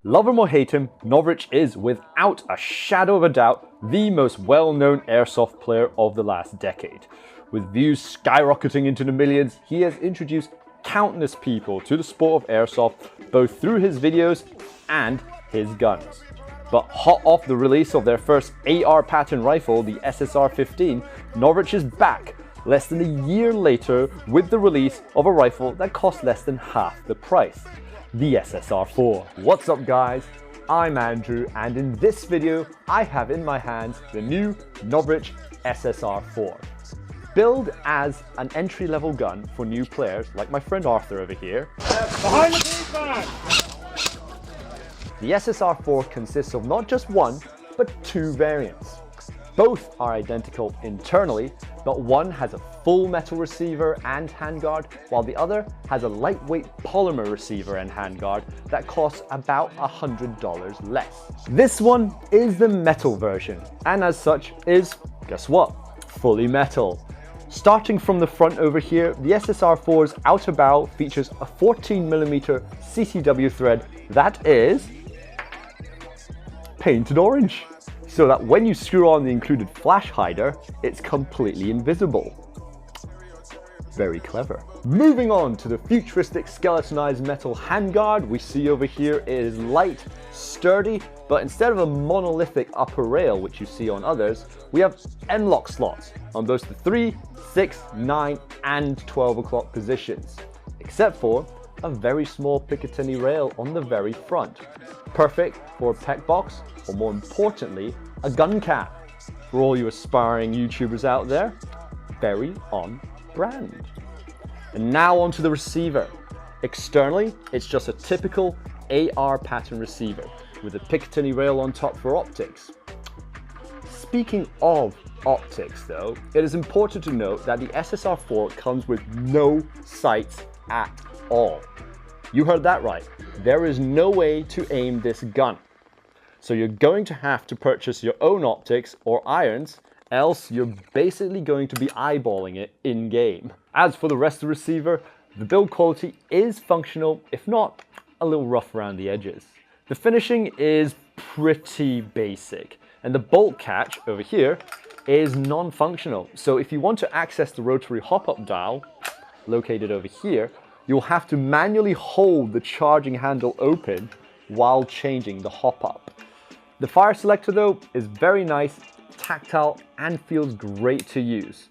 Love him or hate him, Novritsch is, without a shadow of a doubt, the most well-known airsoft player of the last decade. With views skyrocketing into the millions, he has introduced countless people to the sport of airsoft, both through his videos and his guns. But hot off the release of their first AR pattern rifle, the SSR15, Novritsch is back less than a year later with the release of a rifle that costs less than half the price, the SSR4. What's up guys, I'm Andrew, and in this video I have in my hands the new Novritsch SSR4. Billed as an entry-level gun for new players like my friend Arthur over here. Behind the feedback! The SSR4 consists of not just one, but two variants. Both are identical internally, but one has a full metal receiver and handguard, while the other has a lightweight polymer receiver and handguard that costs about $100 less. This one is the metal version, and as such is, guess what? Fully metal. Starting from the front over here, the SSR4's outer barrel features a 14mm CCW thread that is painted orange, so that when you screw on the included flash hider, it's completely invisible. Very clever. Moving on to the futuristic skeletonized metal handguard we see over here, it is light, sturdy, but instead of a monolithic upper rail which you see on others, we have M-lock slots on both the 3, 6, 9 and 12 o'clock positions, except for a very small Picatinny rail on the very front. Perfect for a pec box, or more importantly, a gun cap. For all you aspiring YouTubers out there, very on brand. And now onto the receiver. Externally, it's just a typical AR pattern receiver with a Picatinny rail on top for optics. Speaking of optics though, it is important to note that the SSR4 comes with no sights at all. You heard that right. There is no way to aim this gun. So you're going to have to purchase your own optics or irons, else you're basically going to be eyeballing it in-game. As for the rest of the receiver, the build quality is functional, if not a little rough around the edges. The finishing is pretty basic, and the bolt catch over here is non-functional. So if you want to access the rotary hop-up dial, located over here, you'll have to manually hold the charging handle open while changing the hop-up. The fire selector though is very nice, tactile, and feels great to use.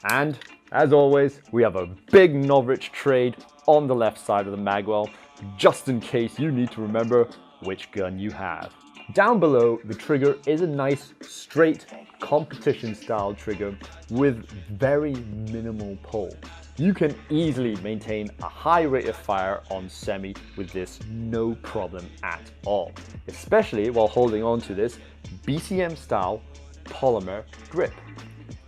And as always, we have a big Novritsch trade on the left side of the magwell, just in case you need to remember which gun you have. Down below, the trigger is a nice, straight, competition-style trigger with very minimal pull. You can easily maintain a high rate of fire on semi with this, no problem at all, especially while holding on to this BCM-style polymer grip.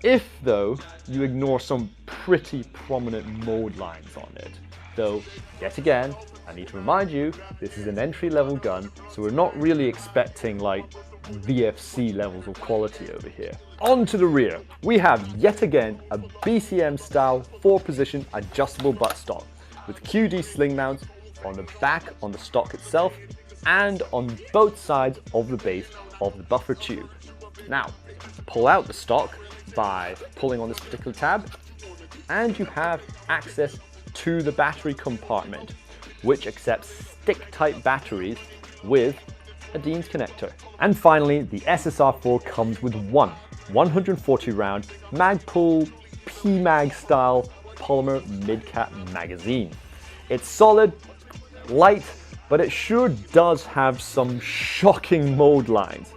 If, though, you ignore some pretty prominent mold lines on it. Though, yet again, I need to remind you, this is an entry-level gun, so we're not really expecting like VFC levels of quality over here. On to the rear, we have yet again a BCM style 4-position adjustable buttstock with QD sling mounts on the back on the stock itself and on both sides of the base of the buffer tube. Now, pull out the stock by pulling on this particular tab, and you have access to the battery compartment, which accepts stick-type batteries with a Dean's connector. And finally, the SSR4 comes with one 140-round Magpul PMag style polymer mid-cap magazine. It's solid, light, but it sure does have some shocking mold lines.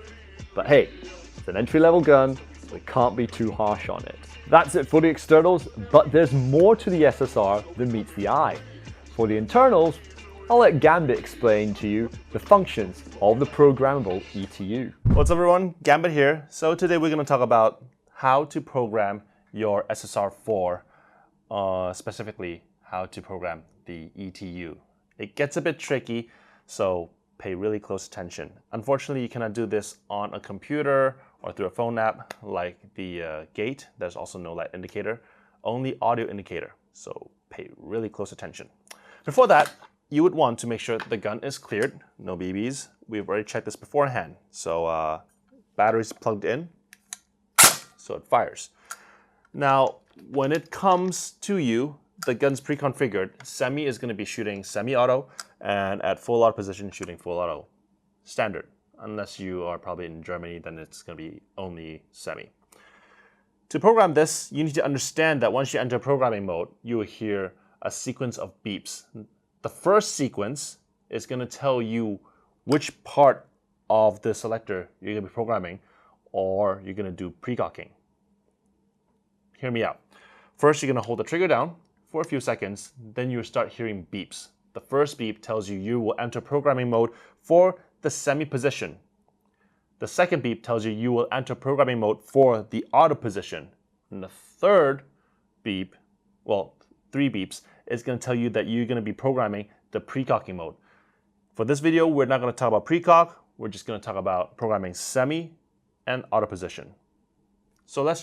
But hey, it's an entry-level gun, so we can't be too harsh on it. That's it for the externals, but there's more to the SSR than meets the eye. For the internals, I'll let Gambit explain to you the functions of the programmable ETU. What's up everyone, Gambit here. So today we're going to talk about how to program your SSR4, specifically how to program the ETU. It gets a bit tricky, so pay really close attention. Unfortunately, you cannot do this on a computer or through a phone app like the gate. There's also no light indicator, only audio indicator, so pay really close attention. Before that, you would want to make sure the gun is cleared, no BBs. We've already checked this beforehand. So battery's plugged in, so it fires. Now, when it comes to you, the gun's pre-configured. Semi is going to be shooting semi-auto, and at full auto position, shooting full auto. Standard. Unless you are probably in Germany, then it's going to be only semi. To program this, you need to understand that once you enter programming mode, you will hear a sequence of beeps. The first sequence is going to tell you which part of the selector you're going to be programming, or you're going to do precocking. Hear me out. First, you're going to hold the trigger down for a few seconds, then you start hearing beeps. The first beep tells you will enter programming mode for the semi position. The second beep tells you will enter programming mode for the auto position. And the third beep, well, 3 beeps, is going to tell you that you're going to be programming the precocking mode. For this video, we're not going to talk about precock. We're just going to talk about programming semi and auto position. So let's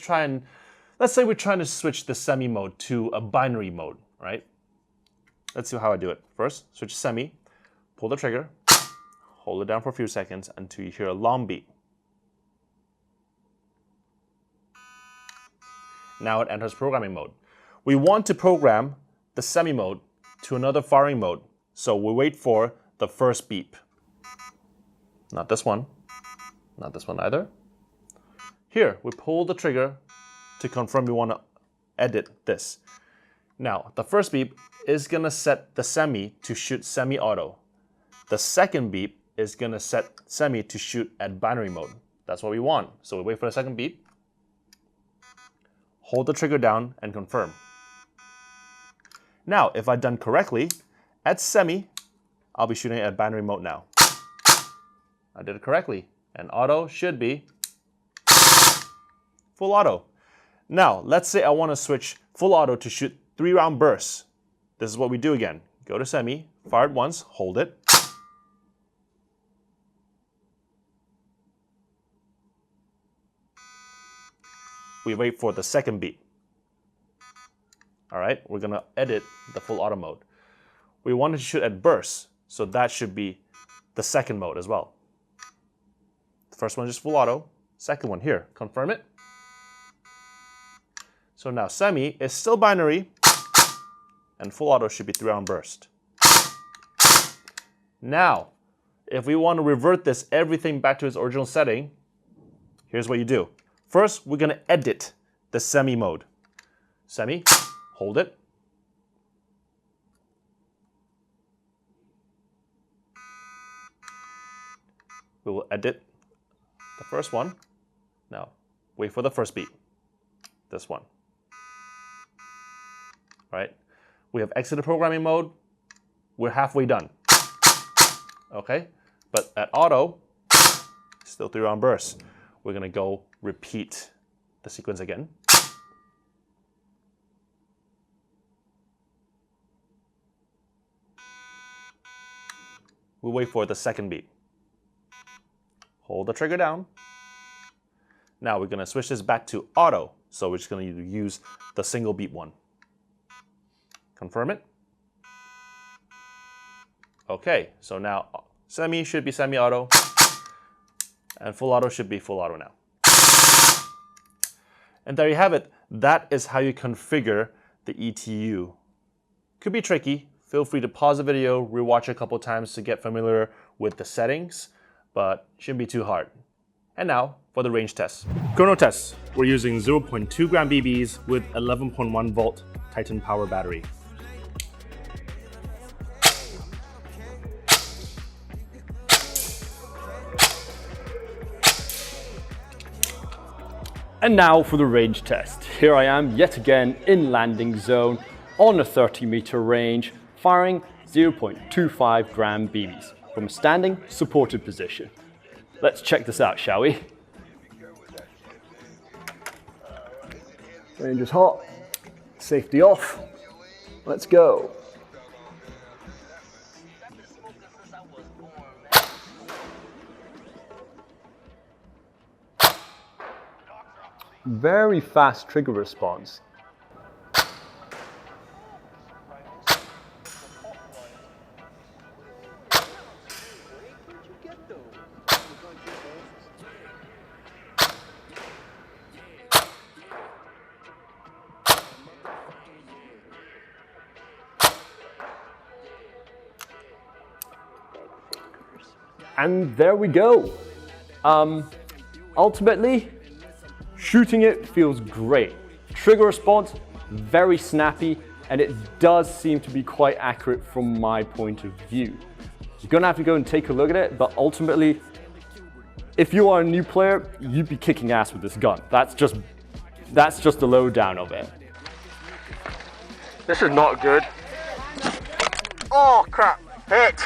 say we're trying to switch the semi mode to a binary mode, right? Let's see how I do it. First, switch semi, pull the trigger, hold it down for a few seconds until you hear a long beep. Now it enters programming mode. We want to program the semi mode to another firing mode, so we wait for the first beep. Not this one either. Here, we pull the trigger to confirm we want to edit this. Now, the first beep is going to set the semi to shoot semi-auto. The second beep is going to set semi to shoot at binary mode. That's what we want. So we wait for the second beep, hold the trigger down, and confirm. Now, if I've done correctly, at semi, I'll be shooting at binary mode now. I did it correctly. And auto should be full auto. Now, let's say I want to switch full auto to shoot 3-round bursts. This is what we do again. Go to semi, fire it once, hold it. We wait for the second beep. All right, we're going to edit the full auto mode. We wanted to shoot at bursts, so that should be the second mode as well. The first one is just full auto. Second one here, confirm it. So now semi is still binary, and full auto should be 3-round burst. Now, if we want to revert this everything back to its original setting, here's what you do. First, we're going to edit the semi mode. Semi, hold it. We will edit the first one. Now, wait for the first beep. This one. All right? We have exited programming mode. We're halfway done. Okay? But at auto, still 3-round bursts. We're going to go repeat the sequence again. We'll wait for the second beep. Hold the trigger down. Now we're going to switch this back to auto. So we're just going to use the single beep one. Confirm it. Okay, so now semi should be semi-auto, and full auto should be full auto now. And there you have it. That is how you configure the ETU. Could be tricky. Feel free to pause the video, rewatch it a couple times to get familiar with the settings, but shouldn't be too hard. And now for the range test. Chrono test. We're using 0.2 gram BBs with 11.1 volt Titan power battery. And now for the range test. Here I am yet again in landing zone on a 30-meter range, firing 0.25 gram BBs from a standing supported position. Let's check this out, shall we? Range is hot, safety off. Let's go. Very fast trigger response. And there we go. Ultimately, shooting it feels great. Trigger response, very snappy, and it does seem to be quite accurate from my point of view. You're gonna have to go and take a look at it, but ultimately, if you are a new player, you'd be kicking ass with this gun. That's just the lowdown of it. This is not good. Oh crap, hit!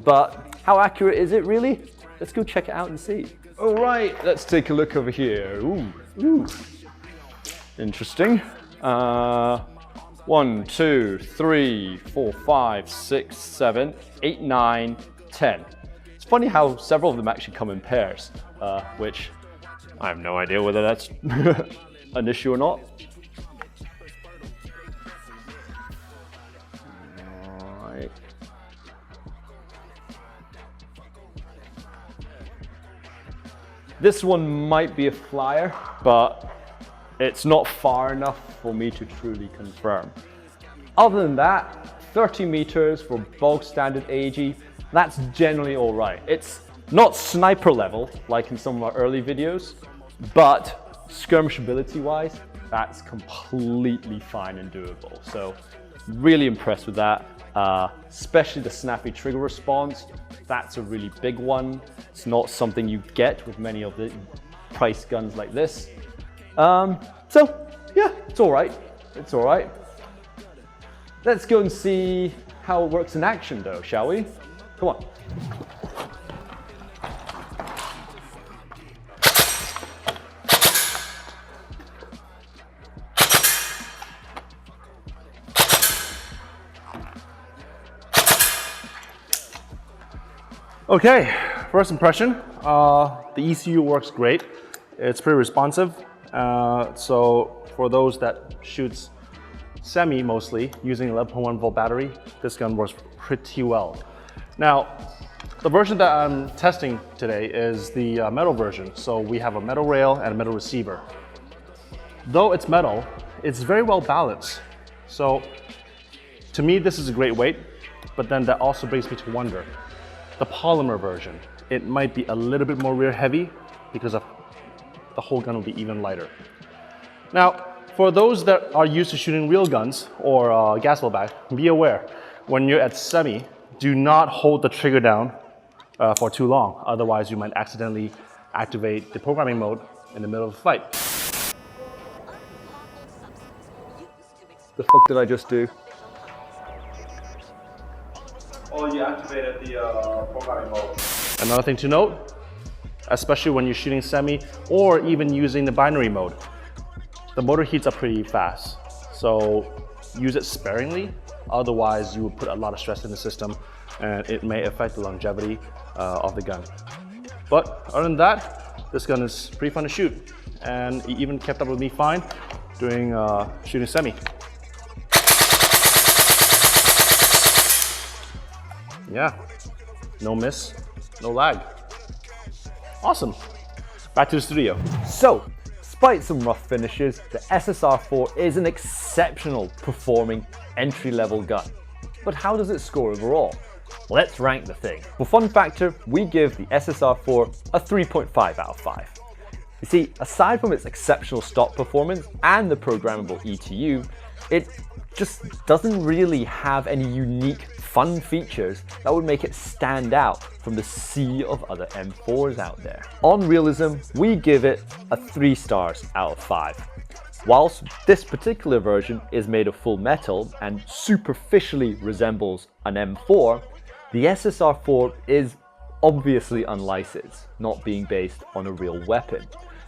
But how accurate is it really? Let's go check it out and see. All right, let's take a look over here. Ooh. Interesting. 1, 2, 3, 4, 5, 6, 7, 8, 9, 10. It's funny how several of them actually come in pairs, which I have no idea whether that's an issue or not. All right. This one might be a flyer, but it's not far enough for me to truly confirm. Other than that, 30 meters for bog standard AEG, that's generally all right. It's not sniper level like in some of our early videos, but skirmishability wise, that's completely fine and doable. So really impressed with that, especially the snappy trigger response. That's a really big one. It's not something you get with many of the price guns like this. So yeah, it's all right. It's all right. Let's go and see how it works in action though, shall we? Come on. Okay, first impression, the ECU works great. It's pretty responsive. So for those that shoots semi mostly using 11.1 volt battery, this gun works pretty well. Now, the version that I'm testing today is the metal version. So we have a metal rail and a metal receiver. Though it's metal, it's very well balanced. So to me, this is a great weight, but then that also brings me to wonder. The polymer version, it might be a little bit more rear heavy because of the whole gun will be even lighter. Now, for those that are used to shooting real guns or gas back, be aware, when you're at semi, do not hold the trigger down for too long. Otherwise, you might accidentally activate the programming mode in the middle of a fight. The fuck did I just do? Oh, you activated the programming mode. Another thing to note, especially when you're shooting semi or even using the binary mode, the motor heats up pretty fast. So use it sparingly, otherwise you will put a lot of stress in the system and it may affect the longevity of the gun. But other than that, this gun is pretty fun to shoot and it even kept up with me fine during shooting semi. Yeah, no miss, no lag. Awesome. Back to the studio. So, despite some rough finishes, the SSR4 is an exceptional performing entry-level gun. But how does it score overall? Let's rank the thing. For fun factor, we give the SSR4 a 3.5 out of 5. You see, aside from its exceptional stock performance and the programmable ETU, it just doesn't really have any unique fun features that would make it stand out from the sea of other M4s out there. On realism, we give it a 3 stars out of 5. Whilst this particular version is made of full metal and superficially resembles an M4, the SSR4 is obviously unlicensed, not being based on a real weapon.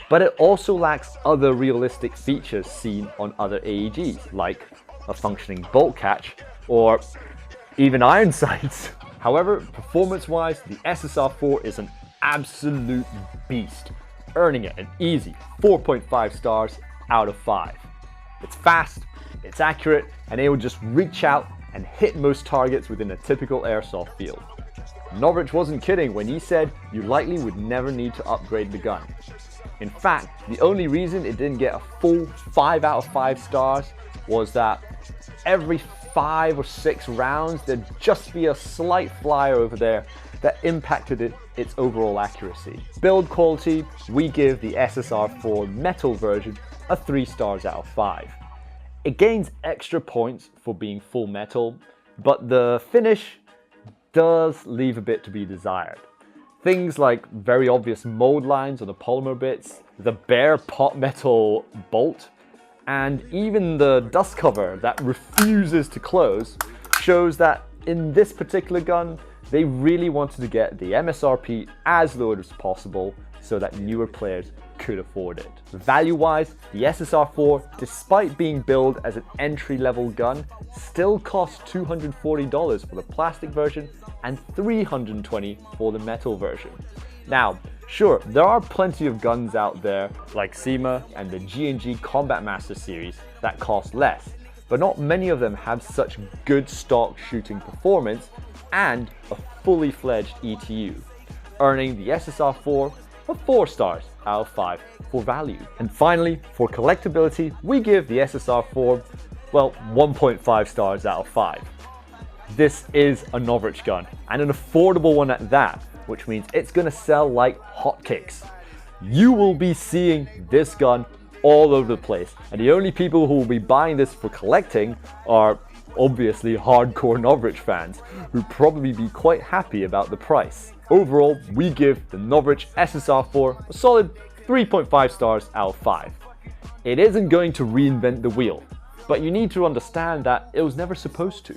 But it also lacks other realistic features seen on other AEGs, like a functioning bolt catch or even iron sights. However, performance-wise, the SSR4 is an absolute beast, earning it an easy 4.5 stars out of 5. It's fast, it's accurate, and it will just reach out and hit most targets within a typical airsoft field. Novritsch wasn't kidding when he said you likely would never need to upgrade the gun. In fact, the only reason it didn't get a full 5 out of 5 stars was that every 5 or 6 rounds there'd just be a slight flyer over there that impacted its overall accuracy. Build quality, we give the SSR4 metal version a 3 stars out of 5. It gains extra points for being full metal, but the finish does leave a bit to be desired. Things like very obvious mold lines on the polymer bits, the bare pot metal bolt, and even the dust cover that refuses to close shows that in this particular gun, they really wanted to get the MSRP as low as possible so that newer players could afford it. Value-wise, the SSR4, despite being billed as an entry-level gun, still costs $240 for the plastic version and $320 for the metal version. Now, sure, there are plenty of guns out there like SEMA and the G&G Combat Master series that cost less, but not many of them have such good stock shooting performance and a fully fledged ETU, earning the SSR4 a 4 stars out of 5 for value. And finally, for collectability, we give the SSR4, well, 1.5 stars out of 5. This is a Novritsch gun, and an affordable one at that, which means it's gonna sell like hotcakes. You will be seeing this gun all over the place, and the only people who will be buying this for collecting are obviously hardcore Novritsch fans, who probably be quite happy about the price. Overall, we give the Novritsch SSR4 a solid 3.5 stars out of 5. It isn't going to reinvent the wheel, but you need to understand that it was never supposed to.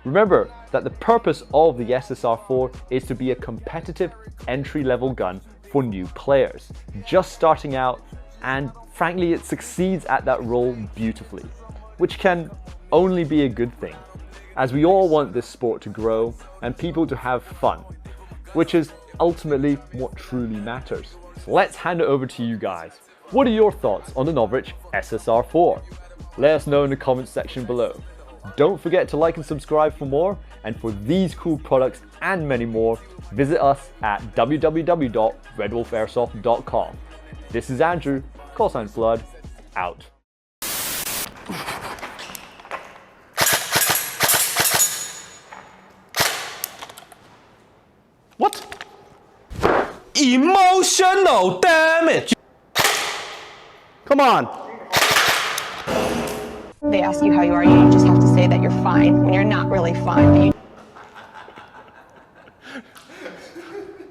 Remember that the purpose of the SSR4 is to be a competitive entry-level gun for new players, just starting out, and frankly it succeeds at that role beautifully, which can only be a good thing, as we all want this sport to grow and people to have fun, which is ultimately what truly matters. So let's hand it over to you guys. What are your thoughts on the Novritsch SSR4? Let us know in the comments section below. Don't forget to like and subscribe for more, and for these cool products and many more, visit us at www.redwolfairsoft.com. This is Andrew, _Flood, out. What? Emotional damage! Come on. They ask you how you are, you just have to say that you're fine when you're not really fine.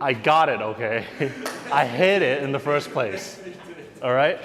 I got it, okay? I hit it in the first place. All right?